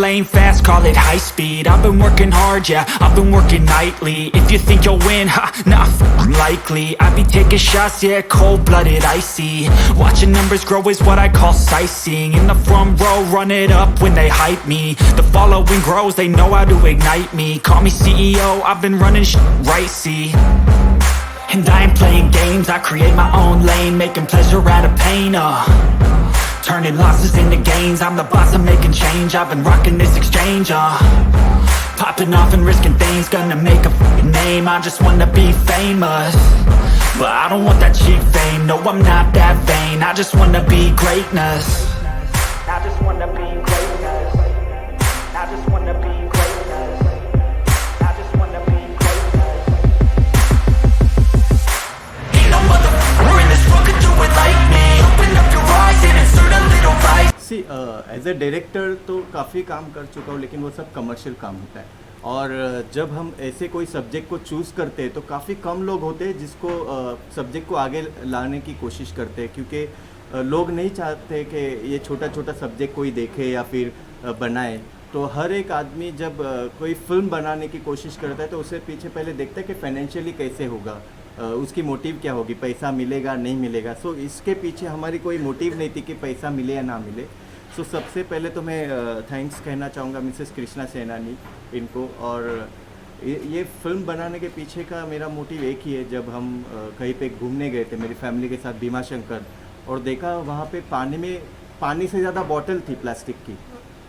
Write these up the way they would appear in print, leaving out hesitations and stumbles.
lane fast, call it high speed. I've been working hard, yeah, I've been working nightly. If you think you'll win, ha, nah, likely. I be taking shots, yeah, cold-blooded, icy. Watching numbers grow is what I call sightseeing. In the front row, run it up when they hype me. The following grows, they know how to ignite me. Call me CEO, I've been running right, see. And I ain't playing games, I create my own lane, making pleasure out of pain, turning losses into gains. I'm the boss, I'm making change. I've been rocking this exchange, popping off and risking things. Gonna make a name, I just wanna be famous. But I don't want that cheap fame, no, I'm not that vain. I just wanna be greatness. I just wanna be greatness. I just wanna be greatness. I just wanna be greatness. Ain't no motherfucker in this world could do it like me. Open up your eyes and insert a little light. As a director तो काफ़ी काम कर चुका हूँ, लेकिन वो सब commercial काम होता है। और जब हम ऐसे कोई सब्जेक्ट को चूज़ करते हैं तो काफ़ी कम लोग होते हैं जिसको सब्जेक्ट को आगे लाने की कोशिश करते हैं, क्योंकि लोग नहीं चाहते कि ये छोटा छोटा सब्जेक्ट कोई देखे या फिर बनाए। तो हर एक आदमी जब कोई फिल्म बनाने की कोशिश करता है तो उससे पीछे पहले देखता है कि फाइनेंशियली कैसे होगा, उसकी मोटिव क्या होगी, पैसा मिलेगा नहीं मिलेगा। सो इसके पीछे हमारी कोई मोटिव नहीं थी कि पैसा मिले या ना मिले। सो सबसे पहले तो मैं थैंक्स कहना चाहूँगा मिसेस कृष्णा सैनानी इनको। और ये फिल्म बनाने के पीछे का मेरा मोटिव एक ही है। जब हम कहीं पे घूमने गए थे मेरी फैमिली के साथ भीमा शंकर, और देखा वहाँ पे पानी से ज़्यादा बॉटल थी प्लास्टिक की,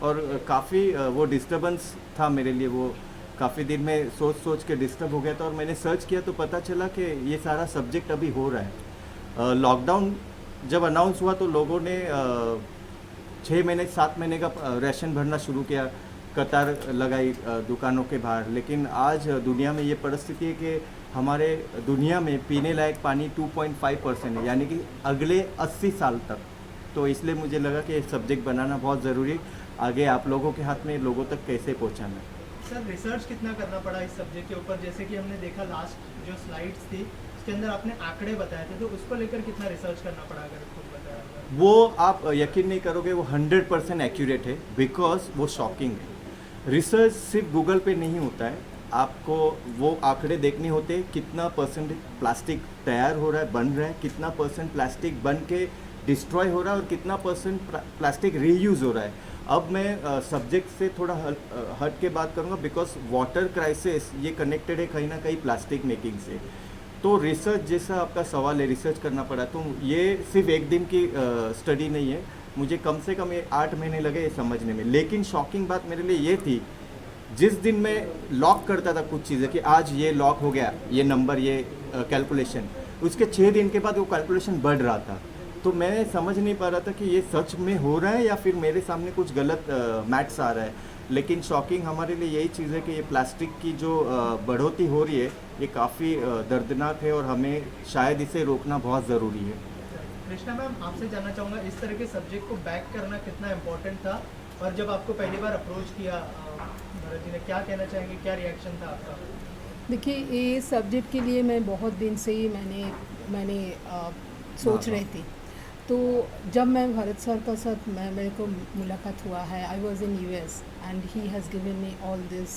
और काफ़ी वो डिस्टर्बेंस था मेरे लिए। वो काफ़ी दिन में सोच के डिस्टर्ब हो गया था, और मैंने सर्च किया तो पता चला कि ये सारा सब्जेक्ट अभी हो रहा है। लॉकडाउन जब अनाउंस हुआ तो लोगों ने 6 महीने 7 महीने का राशन भरना शुरू किया, कतार लगाई दुकानों के बाहर। लेकिन आज दुनिया में ये परिस्थिति है कि हमारे दुनिया में पीने लायक पानी 2.5% है, यानी कि अगले 80 साल तक। तो इसलिए मुझे लगा कि सब्जेक्ट बनाना बहुत ज़रूरी है। आगे आप लोगों के हाथ में लोगों तक कैसे पहुंचाना है। सर रिसर्च कितना करना पड़ा इस सब्जेक्ट के ऊपर? जैसे कि हमने देखा लास्ट जो स्लाइड्स थी उसके अंदर आपने आंकड़े बताए थे, तो उसको लेकर कितना रिसर्च करना पड़ा अगर खुद बताया? वो आप यकीन नहीं करोगे, वो 100% एक्यूरेट है, बिकॉज वो शॉकिंग है। रिसर्च सिर्फ गूगल पे नहीं होता है, आपको वो आंकड़े देखने होते हैं। कितना परसेंट प्लास्टिक तैयार हो रहा है, बन रहा है, कितना परसेंट प्लास्टिक बन के डिस्ट्रॉय हो रहा है, और कितना परसेंट प्लास्टिक रीयूज़ हो रहा है। अब मैं सब्जेक्ट से थोड़ा हट के बात करूँगा, बिकॉज वाटर क्राइसिस ये कनेक्टेड है कहीं ना कहीं प्लास्टिक मेकिंग से। तो रिसर्च जैसा आपका सवाल है, रिसर्च करना पड़ा, तो ये सिर्फ एक दिन की स्टडी नहीं है। मुझे कम से कम 8 महीने लगे ये समझने में। लेकिन शॉकिंग बात मेरे लिए ये थी, जिस दिन मैं लॉक करता था कुछ चीज़ें कि आज ये लॉक हो गया, ये नंबर, ये कैलकुलेशन, उसके 6 दिन के बाद वो कैलकुलेशन बढ़ रहा था। तो मैं समझ नहीं पा रहा था कि ये सच में हो रहा है या फिर मेरे सामने कुछ गलत मैथ्स आ रहा है। लेकिन शॉकिंग हमारे लिए यही चीज़ है कि ये प्लास्टिक की जो बढ़ोतरी हो रही है ये काफ़ी दर्दनाक है, और हमें शायद इसे रोकना बहुत ज़रूरी है। कृष्णा मैम, आपसे जानना चाहूँगा इस तरह के सब्जेक्ट को बैक करना कितना इम्पोर्टेंट था, और जब आपको पहली बार अप्रोच किया भरत जी ने, क्या कहना चाहेंगे, क्या रिएक्शन था आपका? देखिए, ये सब्जेक्ट के लिए मैं बहुत दिन से ही मैंने सोच रही थी। तो जब मैं भरत सर का साथ मेरे को मुलाकात हुआ है, I was in US and he has given me all this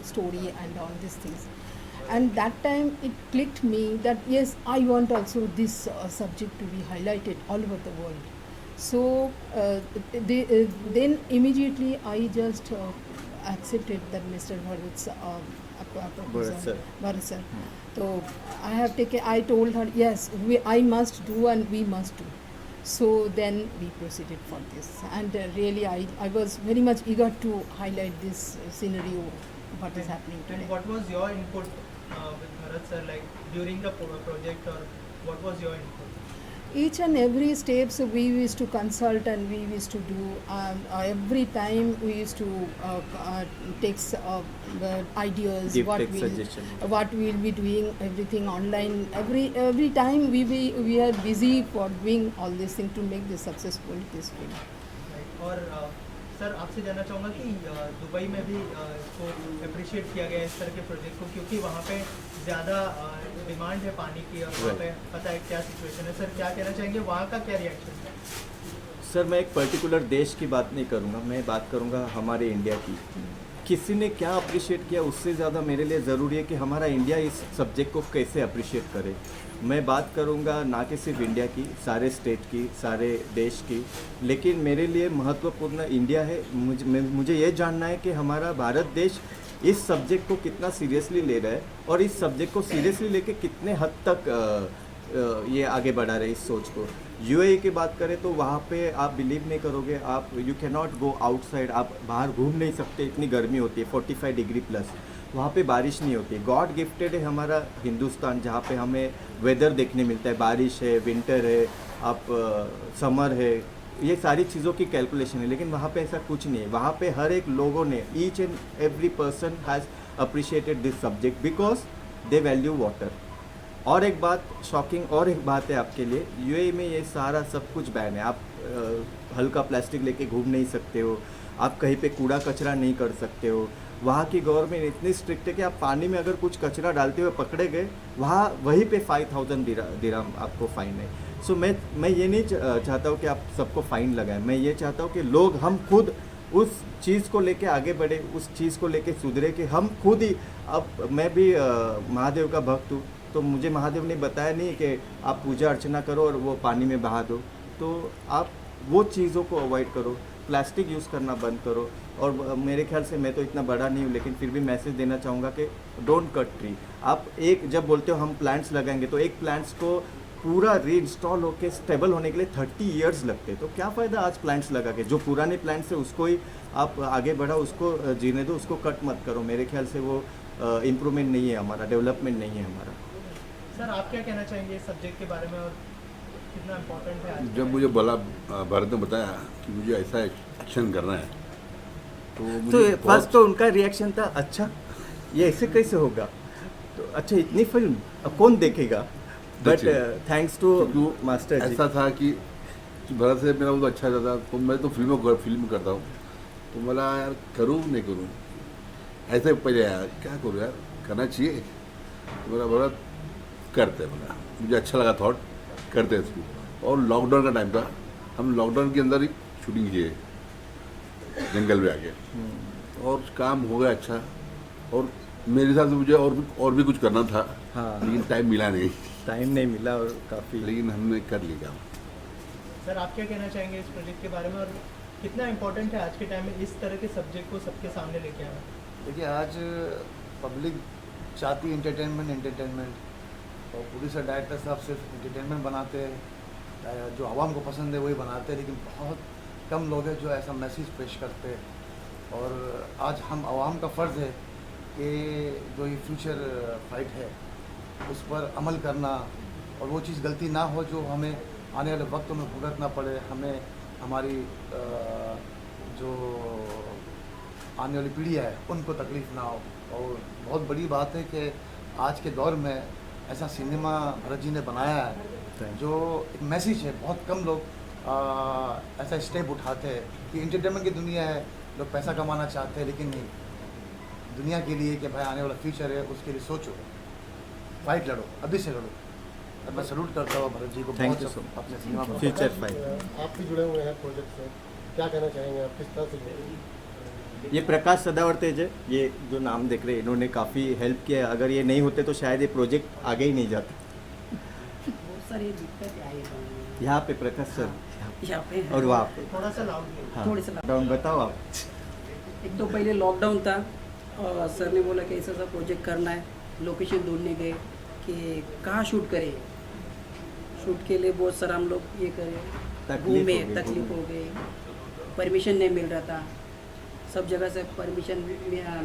story and all this things, and that time it clicked me that yes, I want also this subject to be highlighted all over the world. So then immediately I just accepted that Mr. Bharat's proposal. Bharat sir. So I told her yes, I must do and we must do. So then we proceeded for this, and really I was very much eager to highlight this scenario, what is happening today. And what was your input with Bharat sir, like during the project, or what was your input? Each and every step, so we used to consult and we used to do every time we used to take the ideas, what we'll be doing, everything online. Every time we are busy for doing all these things to make this successful, this film. और sir आपसे जानना चाहूँगा कि Dubai में भी इसको appreciate किया गया इस तरह के प्रोजेक्ट को, क्योंकि वहाँ पे ज़्यादा डिमांड है पानी की, और वहाँ पे पता है क्या सिचुएशन है। सर क्या कहना चाहेंगे, वहाँ का क्या रिएक्शन है? सर मैं एक पर्टिकुलर देश की बात नहीं करूँगा, मैं बात करूँगा हमारे इंडिया की। किसी ने क्या अप्रिशिएट किया उससे ज़्यादा मेरे लिए ज़रूरी है कि हमारा इंडिया इस सब्जेक्ट को कैसे अप्रिशिएट करे। मैं बात करूँगा ना कि सिर्फ इंडिया की, सारे स्टेट की, सारे देश की, लेकिन मेरे लिए महत्वपूर्ण इंडिया है। मुझे ये जानना है कि हमारा भारत देश इस सब्जेक्ट को कितना सीरियसली ले रहा है और इस सब्जेक्ट को सीरियसली लेके कितने हद तक ये आगे बढ़ा रहे इस सोच को। यूएई की बात करें तो वहाँ पे आप बिलीव नहीं करोगे, आप you can not go outside, आप बाहर घूम नहीं सकते, इतनी गर्मी होती है 45 डिग्री प्लस। वहाँ पे बारिश नहीं होती। गॉड गिफ्टेड है हमारा हिंदुस्तान, जहाँ पे हमें वेदर देखने मिलता है, बारिश है, विंटर है, आप समर है, ये सारी चीज़ों की कैलकुलेशन है। लेकिन वहाँ पे ऐसा कुछ नहीं है। वहाँ पे हर एक लोगों ने, each and every person has appreciated this subject because they value water. और एक बात शॉकिंग और एक बात है आपके लिए, यूएई में ये सारा सब कुछ बैन है। आप हल्का प्लास्टिक लेके घूम नहीं सकते हो, आप कहीं पे कूड़ा कचरा नहीं कर सकते हो। वहाँ की गवर्नमेंट इतनी स्ट्रिक्ट है कि आप पानी में अगर कुछ कचरा डालते हुए पकड़े गए, वहाँ वहीं पे 5000 दिरहम आपको फ़ाइन है। सो मैं ये नहीं चाहता हूँ कि आप सबको फ़ाइन लगाएं। मैं ये चाहता हूँ कि लोग, हम खुद उस चीज़ को लेके आगे बढ़े, उस चीज़ को लेके सुधरे कि हम खुद ही। अब मैं भी महादेव का भक्त हूँ, तो मुझे महादेव ने बताया नहीं कि आप पूजा अर्चना करो और वो पानी में बहा दो। तो आप वो चीज़ों को अवॉइड करो, प्लास्टिक यूज़ करना बंद करो। और मेरे ख्याल से, मैं तो इतना बड़ा नहीं हूँ लेकिन फिर भी मैसेज देना चाहूँगा कि डोंट कट ट्री। आप एक जब बोलते हो हम प्लांट्स लगाएंगे, तो एक प्लांट्स को पूरा रीइंस्टॉल होके स्टेबल होने के लिए 30 इयर्स लगते हैं। तो क्या फ़ायदा आज प्लांट्स लगा के, जो पुराने प्लांट्स है उसको ही आप आगे बढ़ाओ, उसको जीने दो, उसको कट मत करो। मेरे ख्याल से वो इम्प्रूवमेंट नहीं है हमारा, डेवलपमेंट नहीं है हमारा। सर आप क्या कहना चाहेंगे इस सब्जेक्ट के बारे में और कितना इम्पोर्टेंट है आज? जब मुझे बोला, भारत ने बताया कि मुझे ऐसा एक्शन करना है, तो तो मुझे फर्स्ट तो उनका रिएक्शन था, अच्छा ये ऐसे कैसे होगा, तो अच्छा इतनी फिल्म अब कौन देखेगा। बट थैंक्स टू मास्टर जी। ऐसा था कि भारत से मेरा बहुत अच्छा रहता, तो मैं तो फिल्म करता हूँ, तो बोला यार करूँ नहीं करूँ, ऐसे पहले यार क्या करूँ यार, करना चाहिए। तो मेरा भारत करते, बोला मुझे अच्छा लगा, थॉट करते इसको। और लॉकडाउन का टाइम था, हम लॉकडाउन के अंदर ही शूटिंग किए जंगल में आके, और काम हो गया अच्छा। और मेरे हिसाब से मुझे और भी कुछ करना था, हाँ। लेकिन टाइम मिला नहीं, टाइम नहीं मिला और काफ़ी, लेकिन हमने कर लिया काम। सर आप क्या कहना चाहेंगे इस प्रोजेक्ट के बारे में और कितना इम्पोर्टेंट है आज के टाइम में इस तरह के सब्जेक्ट को सबके सामने लेके आना? देखिए आज पब्लिक चाहती एंटरटेनमेंट, और प्रोड्यूसर डायरेक्टर साहब सिर्फ एंटरटेनमेंट बनाते हैं, जो आवाम को पसंद है वही बनाते हैं, लेकिन बहुत कम लोग हैं जो ऐसा मैसेज पेश करते हैं। और आज हम आवाम का फ़र्ज़ है कि जो ये फ्यूचर फाइट है उस पर अमल करना, और वो चीज़ गलती ना हो जो हमें आने वाले वक्त में भुगतना पड़े, हमें हमारी जो आने वाली पीढ़ी है उनको तकलीफ़ ना हो। और बहुत बड़ी बात है कि आज के दौर में ऐसा सिनेमा भरत जी ने बनाया है जो एक मैसेज है। बहुत कम लोग ऐसा स्टेप उठाते हैं कि इंटरटेनमेंट की दुनिया है, लोग पैसा कमाना चाहते हैं, लेकिन नहीं, दुनिया के लिए कि भाई आने वाला फ्यूचर है उसके लिए सोचो, फाइट लड़ो, अभी से लड़ो। और मैं सैल्यूट करता हूँ भरत जी को, Thank you बहुत so अपने सिनेमा पर फ्यूचर फाइट। आप भी जुड़े हुए हैं प्रोजेक्ट से, क्या कहना चाहेंगे आप, किस तरह से जुड़े? ये प्रकाश सदावर्ते जी, ये जो नाम देख रहे हैं, इन्होंने काफ़ी हेल्प किया है। अगर ये नहीं होते तो शायद ये प्रोजेक्ट आगे ही नहीं जाता। बहुत सारी दिक्कतें आई हैं यहाँ पे प्रकाश सर, यहाँ पे और वहाँ पे, थोड़ा सा लाउड हाँ, थोड़ी सा डाउन बताओ आप। एक तो पहले लॉकडाउन था और सर ने बोला कि ऐसा सा प्रोजेक्ट करना है, लोकेशन ढूंढने गए कि कहाँ शूट करें। शूट के लिए बहुत सारा हम लोग ये करें, घूमे, तकलीफ हो गई, परमिशन नहीं मिल रहा था, सब जगह से परमिशन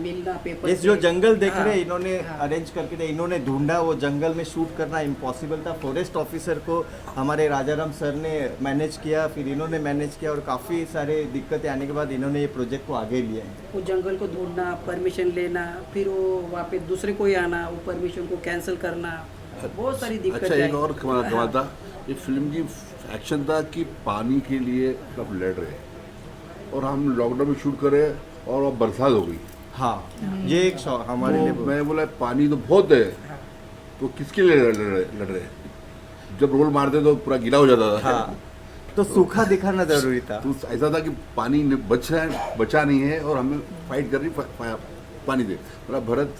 मिलना, पेपर ये जो जंगल देख रहे हैं, हाँ, इन्होंने हाँ। अरेंज करके दिया, इन्होंने ढूंढा, वो जंगल में शूट करना इम्पॉसिबल था। फॉरेस्ट ऑफिसर को हमारे राजाराम सर ने मैनेज किया, फिर इन्होंने मैनेज किया, और काफ़ी सारे दिक्कतें आने के बाद इन्होंने ये प्रोजेक्ट को आगे लिया है। वो जंगल को ढूंढना, परमिशन लेना, फिर वो वहाँ पे दूसरे कोई आना, वो परमिशन को कैंसिल करना, बहुत सारी दिक्कतें अच्छा, एक आई। और कमाल हाँ। था, ये फिल्म की एक्शन था कि पानी के लिए सब लड़ रहे, और हम लॉकडाउन में शूट करे और अब बरसात हो गई। हाँ, ये एक हमारे तो लिए मैं बोला पानी तो बहुत है, तो किसके लिए लड़ रहे? जब रोल मारते तो पूरा गीला हो जाता था। हाँ। तो सूखा दिखाना जरूरी था। तो ऐसा था कि पानी बचा नहीं है और हमें फाइट कर रही पानी दे। बोला भरत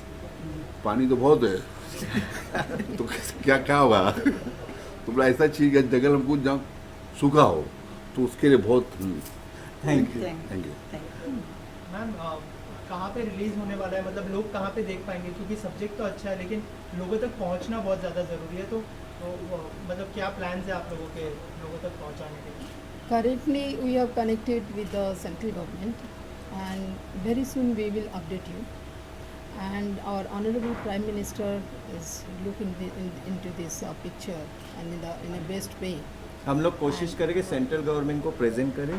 पानी तो बहुत है तो क्या क्या होगा। तो बोला ऐसा चाहिए कि जंगल हम कूद जाऊँ सूखा हो, तो उसके लिए बहुत thank you. Thank you. Ma'am कहाँ पे रिलीज होने वाला है, मतलब लोग कहाँ पे देख पाएंगे, क्योंकि सब्जेक्ट तो अच्छा है लेकिन लोगों तक पहुँचना बहुत ज़्यादा ज़रूरी है, तो मतलब क्या प्लान्स है आप लोगों के लोगों तक पहुँचाने के? Currently, we are connected with the central government, and very soon we will update you. And our Honorable Prime Minister is looking into this picture and in a best way. हम लोग कोशिश करेंगे सेंट्रल गवर्नमेंट को present करें,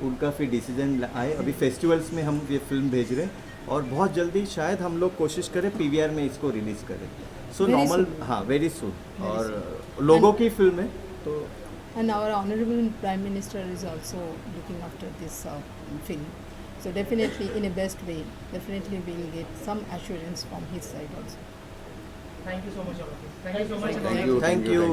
उनका फिर decision आए। अभी फेस्टिवल्स में हम ये फिल्म भेज रहे हैं और बहुत जल्दी शायद हम लोग कोशिश करें पीवीआर में इसको रिलीज करें। सो Very नॉर्मल, soon. हाँ वेरी सुन। Very और लोगों की फिल्म है तो And our Honorable Prime Minister is also looking after this film. So definitely in a best way, definitely we will get some assurance from his side also. Thank you so much. Thank you so much. Thank you. Thank you.